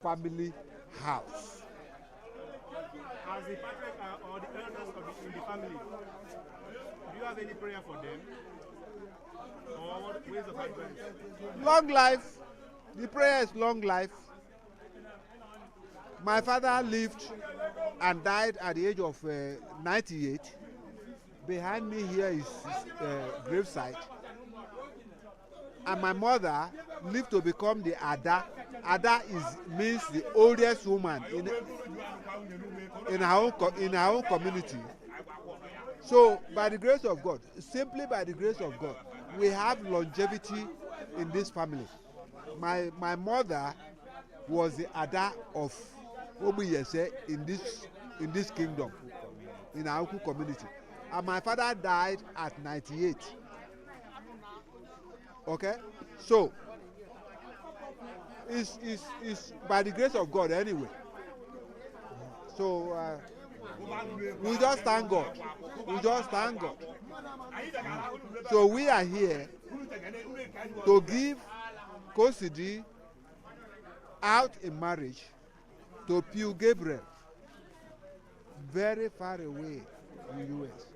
family house. As the patriarch or the elders in the family, do you have any prayer for them? Or what ways of advice? Long life. The prayer is long life. My father lived and died at the age of 98. Behind me here is his gravesite. And my mother lived to become the Ada. Ada means the oldest woman in our own community. So by the grace of God, simply by the grace of God, we have longevity in this family. My mother was the Ada of Omiyese in this kingdom, in our AKWUKWU community. And my father died at 98. Okay? So it's by the grace of God anyway. So we just thank God. We just thank God. So we are here to give Kosidi out in marriage to Pugh Gabriel, very far away in the US.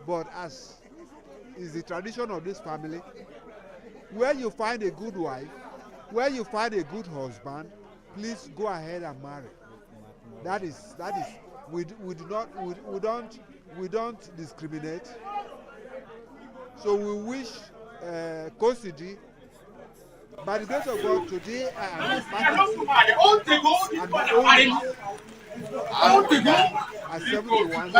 But as is the tradition of this family, where you find a good wife, where you find a good husband, please go ahead and marry. That is we don't discriminate. So we wish Kosidi, by the grace of God, today I am at 71 in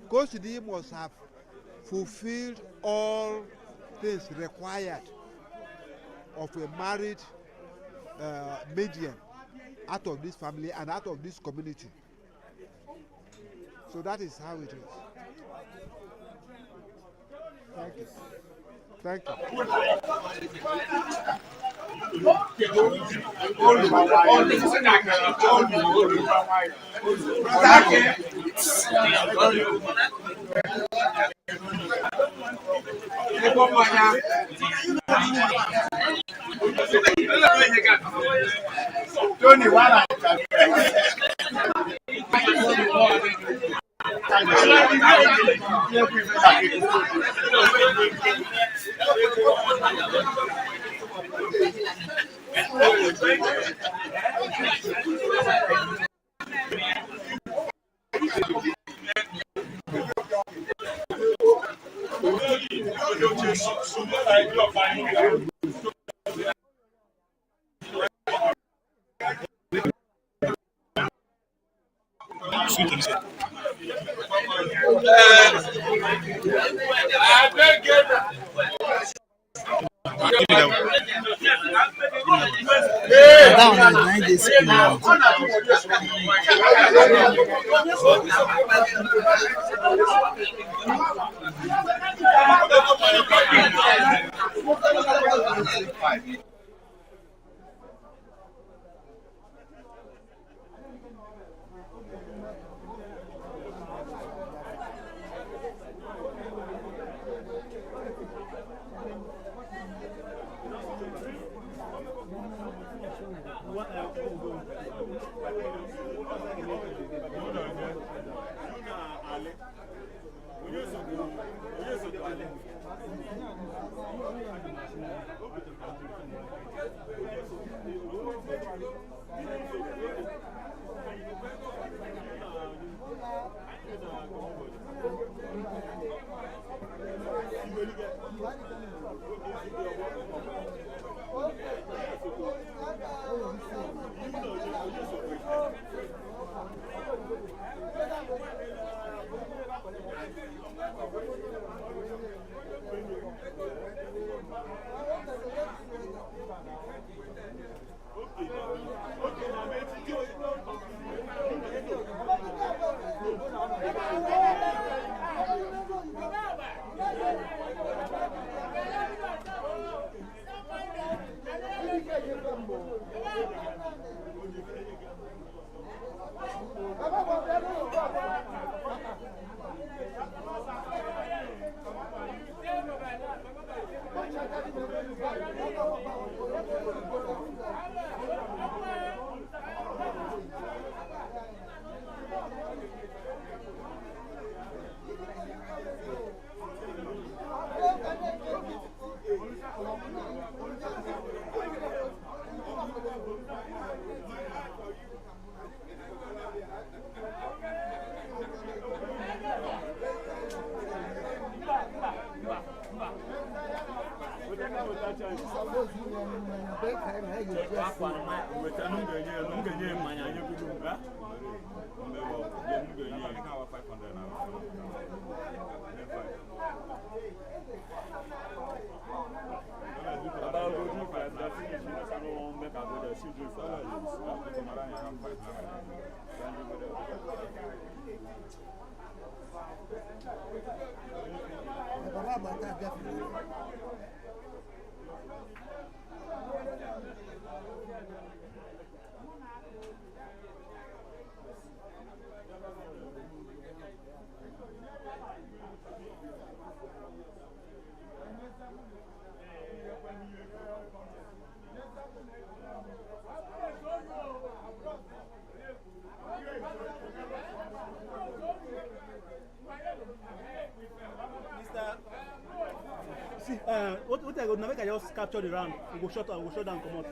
Kosidi must have fulfilled all things required of a married median out of this family and out of this community. So that is how it is. Thank you. Thank you. What I go now make I just capture the round. We go shut down, come out.